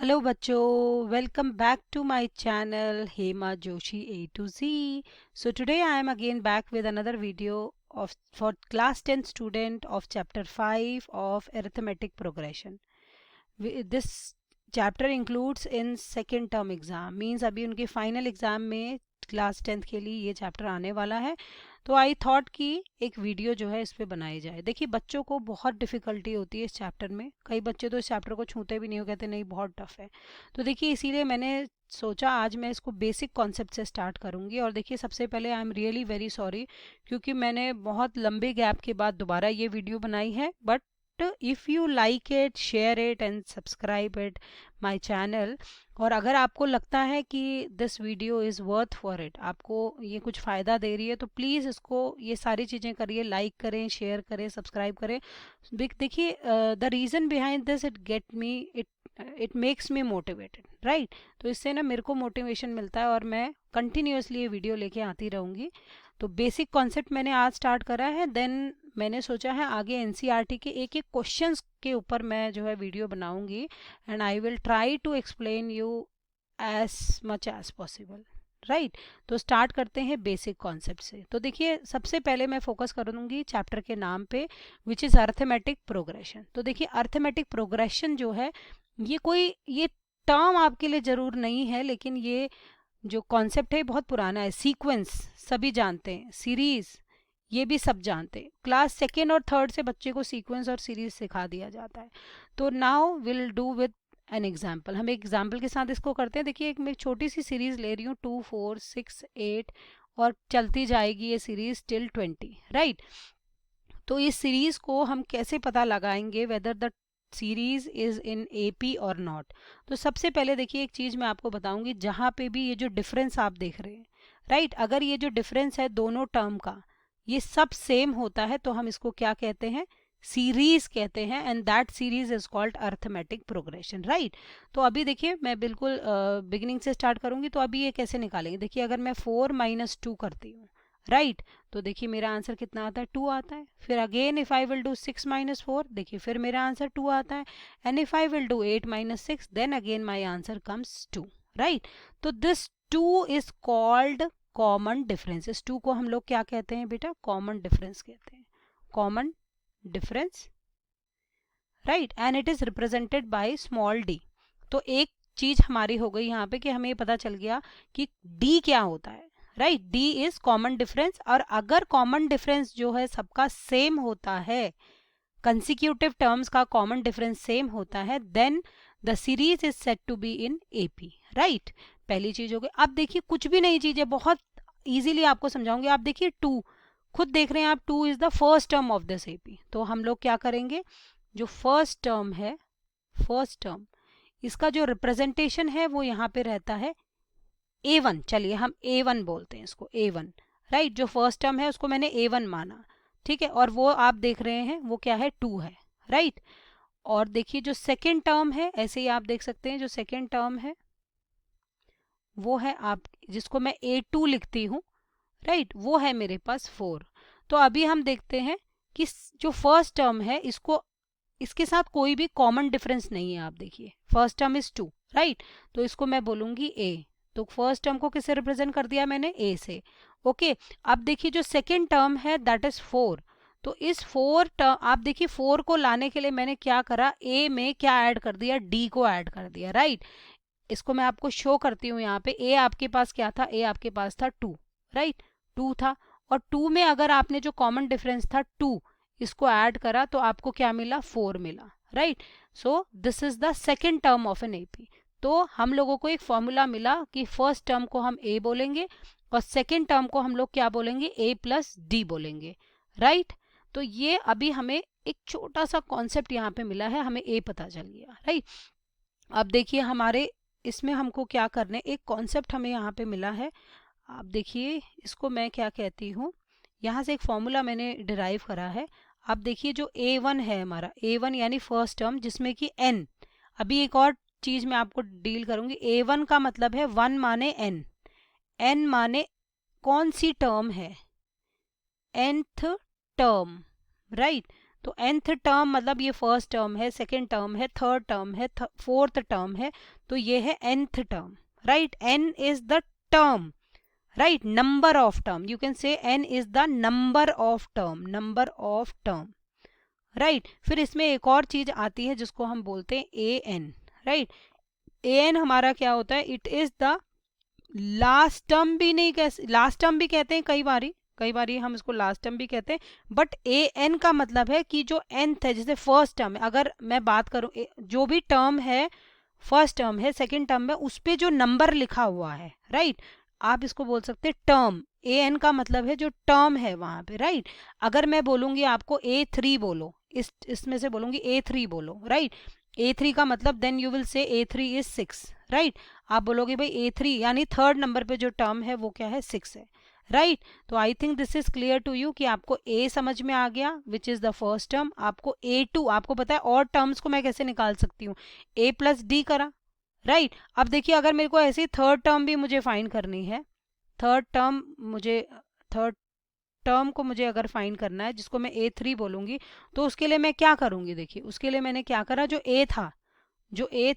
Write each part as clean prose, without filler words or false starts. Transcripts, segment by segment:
Hello बच्चों, welcome back to my channel Hema Joshi A to G. So today I am again back with another video of for class 10 student of chapter 5 of arithmetic progression. This chapter includes in second term exam, means अभी उनके final exam में class 10th के लिए ये chapter आने वाला है. तो आई थॉट कि एक वीडियो जो है इस पे बनाई जाए. देखिए, बच्चों को बहुत डिफ़िकल्टी होती है इस चैप्टर में. कई बच्चे तो इस चैप्टर को छूते भी नहीं हो, कहते नहीं बहुत टफ है. तो देखिए, इसीलिए मैंने सोचा आज मैं इसको बेसिक कॉन्सेप्ट से स्टार्ट करूंगी. और देखिए, सबसे पहले I am really very sorry, क्योंकि मैंने बहुत लंबे गैप के बाद दोबारा ये वीडियो बनाई है. But if you like it, share it and subscribe it my channel. और अगर आपको लगता है कि this video is worth for it, आपको ये कुछ फ़ायदा दे रही है, तो प्लीज़ इसको ये सारी चीज़ें करिए. लाइक करें, शेयर करें, सब्सक्राइब करें. देखिए, the reason behind this, it makes me motivated, right. तो इससे ना मेरे को मोटिवेशन मिलता है और मैं कंटिन्यूसली ये वीडियो लेके आती रहूँगी. तो बेसिक कॉन्सेप्ट मैंने आज स्टार्ट करा है. देन मैंने सोचा है आगे एनसीईआरटी के एक एक क्वेश्चंस के ऊपर मैं जो है वीडियो बनाऊंगी. And I will try to explain you as much as possible, right. तो स्टार्ट करते हैं बेसिक कॉन्सेप्ट से. तो देखिए, सबसे पहले मैं फोकस करूंगी चैप्टर के नाम पे, विच इज़ अर्थमेटिक प्रोग्रेशन. तो देखिए, अर्थमेटिक प्रोग्रेशन जो है ये टर्म आपके लिए ज़रूर नहीं है, लेकिन ये जो कॉन्सेप्ट है बहुत पुराना है. सीक्वेंस सभी जानते हैं, सीरीज ये भी सब जानते हैं. क्लास सेकेंड और थर्ड से बच्चे को सीक्वेंस और सीरीज सिखा दिया जाता है. तो now will do with an example. हम एक एग्जाम्पल के साथ इसको करते हैं. देखिए, मैं एक छोटी सी सीरीज ले रही हूँ, 2 4 6 8, और चलती जाएगी ये सीरीज टिल 20, राइट. तो इस सीरीज को हम कैसे पता लगाएंगे whether the series is in AP और नॉट. तो सबसे पहले देखिए, एक चीज मैं आपको बताऊंगी. जहां पे भी ये जो डिफरेंस आप देख रहे हैं, राइट, अगर ये जो डिफरेंस है दोनों टर्म का, ये सब सेम होता है, तो हम इसको क्या कहते हैं? सीरीज कहते हैं. And that series is called arithmetic progression, right. तो अभी देखिए, मैं बिल्कुल बिगिनिंग से स्टार्ट करूंगी. तो अभी ये कैसे निकालेंगे? देखिए, अगर मैं 4 - 2 करती हूँ, राइट, तो देखिए मेरा आंसर कितना आता है? 2 आता है. फिर again if I will do 6 - 4, देखिए फिर मेरा आंसर 2 आता है. And if I will do 8 - 6, then again my answer comes 2, right. तो this 2 is called common difference. इस 2 को हम लोग क्या कहते हैं बेटा? कॉमन डिफरेंस कहते हैं. Common difference, right. And it is represented by small D. तो एक चीज हमारी हो गई यहाँ पे कि हमें पता चल गया कि डी क्या होता है, right. D is common difference. और अगर कॉमन डिफरेंस जो है सबका सेम होता है, कंसिक्यूटिव टर्म्स का कॉमन डिफरेंस सेम होता है, then the series is set to be in AP, right. पहली चीज हो गई. अब देखिए, कुछ भी नई चीज है, बहुत इजीली आपको समझाऊंगी. आप देखिए 2, खुद देख रहे हैं आप, 2 is the first term of this AP. तो हम लोग क्या करेंगे? जो फर्स्ट टर्म है, फर्स्ट टर्म, इसका जो रिप्रेजेंटेशन है वो यहाँ पे रहता है A1. चलिए हम A1 बोलते हैं इसको, A1, राइट. जो फर्स्ट टर्म है उसको मैंने A1 माना, ठीक है. और वो आप देख रहे हैं वो क्या है? 2 है, राइट. और देखिए, जो सेकेंड टर्म है, ऐसे ही आप देख सकते हैं, जो सेकेंड टर्म है वो है आप जिसको मैं A2 लिखती हूँ, राइट, वो है मेरे पास 4. तो अभी हम देखते हैं कि जो फर्स्ट टर्म है इसको, इसके साथ कोई भी कॉमन डिफरेंस नहीं है. आप देखिए, फर्स्ट टर्म इज 2, राइट. तो इसको मैं बोलूंगी A. तो फर्स्ट टर्म को किससे रिप्रेजेंट कर दिया मैंने? A से. ओके. अब देखिए, जो सेकेंड टर्म है दैट इज 4. तो इस 4 टर्म, आप देखिए 4 को लाने के लिए मैंने क्या करा? A में क्या ऐड कर दिया? D को ऐड कर दिया, राइट. इसको मैं आपको शो करती हूँ यहाँ पे. A आपके पास क्या था? A आपके पास था 2, राइट. 2 था. और 2 में अगर आपने जो कॉमन डिफरेंस था 2, इसको ऐड करा तो आपको क्या मिला? 4 मिला, right. So this is the second term of an AP. तो हम लोगों को एक फॉर्मूला मिला कि फर्स्ट टर्म को हम A बोलेंगे और सेकेंड टर्म को हम लोग क्या बोलेंगे? A प्लस D बोलेंगे, राइट. तो ये अभी हमें एक छोटा सा कॉन्सेप्ट यहाँ पे मिला है, हमें A पता चल गया, राइट. अब देखिए, हमारे इसमें हमको क्या करना है? एक कॉन्सेप्ट हमें यहाँ पे मिला है. आप देखिए, इसको मैं क्या कहती हूँ, यहाँ से एक फॉर्मूला मैंने डिराइव करा है. आप देखिए, जो A1 है हमारा, A1 यानी फर्स्ट टर्म, जिसमें कि N. अभी एक और चीज मैं आपको डील करूंगी. A1 का मतलब है 1 माने N. N माने कौन सी टर्म है? nth term, right. तो nth टर्म मतलब ये फर्स्ट टर्म है, सेकेंड टर्म है, थर्ड टर्म है, फोर्थ टर्म है, तो ये है nth term, right. n is the term, right, number of term, you can say n is the number of term, number of term, right. फिर इसमें एक और चीज आती है जिसको हम बोलते हैं A N, right. A N हमारा क्या होता है, it is the last term भी नहीं कह, लास्ट टर्म भी कहते हैं कई बारी हम इसको लास्ट टर्म भी कहते हैं, बट ए एन का मतलब है कि जो nth है, जैसे फर्स्ट टर्म है, अगर मैं बात करूं जो भी टर्म है, फर्स्ट टर्म है, सेकेंड टर्म है, उस पे जो नंबर लिखा हुआ है, राइट, आप इसको बोल सकते हैं टर्म। ए एन का मतलब है जो टर्म है वहां पे, राइट। अगर मैं बोलूंगी आपको A3 बोलो, इसमें से बोलूंगी A3 बोलो, राइट, A3 का मतलब then you will say A3 is 6, right. आप बोलोगे भाई A3 यानी थर्ड नंबर पे जो टर्म है वो क्या है, 6 है, राइट। तो I think this is clear to you कि आपको A समझ में आ गया which is the first term. आपको A2, आपको पता है और टर्म्स को मैं कैसे निकाल सकती हूँ, A प्लस डी करा, राइट। अब देखिए अगर मेरे को ऐसी थर्ड टर्म भी मुझे फाइंड करनी है, थर्ड टर्म को मुझे अगर फाइंड करना है जिसको मैं A3 बोलूंगी, तो उसके लिए मैं क्या करूंगी, देखिए उसके लिए मैंने क्या करा, जो A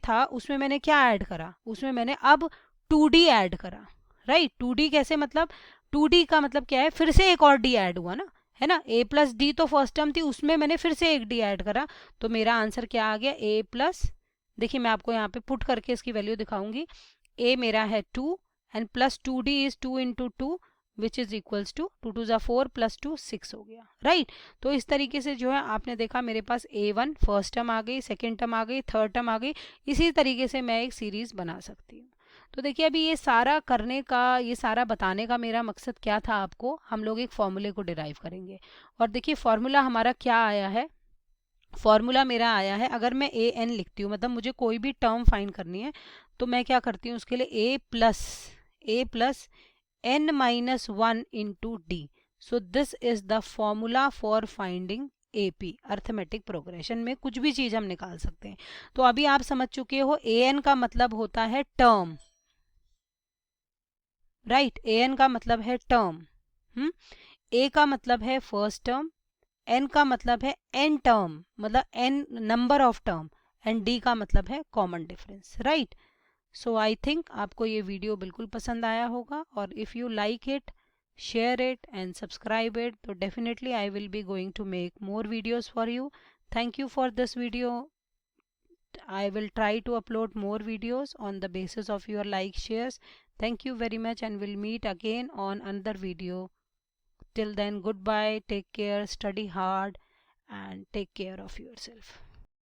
था उसमें मैंने क्या ऐड करा, उसमें मैंने अब 2D ऐड करा, राइट। 2D कैसे, मतलब 2D का मतलब क्या है, फिर से एक और D ऐड हुआ ना, है ना। A प्लस डी तो फर्स्ट टर्म थी, उसमें मैंने फिर से एक D ऐड करा, तो मेरा आंसर क्या आ गया, A प्लस, देखिए मैं आपको यहाँ पे पुट करके इसकी वैल्यू दिखाऊंगी, A मेरा है 2 and plus 2D is 2 into 2 which is equals to 2 to ज़ा 4 प्लस 2 6 हो गया, राइट। तो इस तरीके से जो है आपने देखा मेरे पास A1 फर्स्ट टर्म आ गई, सेकेंड टर्म आ गई, थर्ड टर्म आ गई, इसी तरीके से मैं एक सीरीज बना सकती हूँ। तो देखिए अभी ये सारा करने का, ये सारा बताने का मेरा मकसद क्या था आपको, हम लोग एक फॉर्मूले को डिराइव करेंगे। और देखिए फॉर्मूला हमारा क्या आया है, फॉर्मूला मेरा आया है, अगर मैं ए एन लिखती हूँ, मतलब मुझे कोई भी टर्म फाइंड करनी है, तो मैं क्या करती हूँ उसके लिए ए plus n minus 1 into d. So this is the formula for finding AP, arithmetic progression में कुछ भी चीज हम निकाल सकते हैं। तो अभी आप समझ चुके हो an का मतलब होता है टर्म, राइट, an का मतलब है टर्म, a का मतलब है फर्स्ट टर्म, n का मतलब है n टर्म, मतलब n number of term, and d का मतलब है common difference, right. So I think आपको ये वीडियो बिल्कुल पसंद आया होगा, और if you like it, share it and subscribe it, so definitely I will be going to make more videos for you. Thank you for this video. I will try to upload more videos on the basis of your like, shares. Thank you very much, and we'll meet again on another video. Till then, goodbye, take care, study hard, and take care of yourself.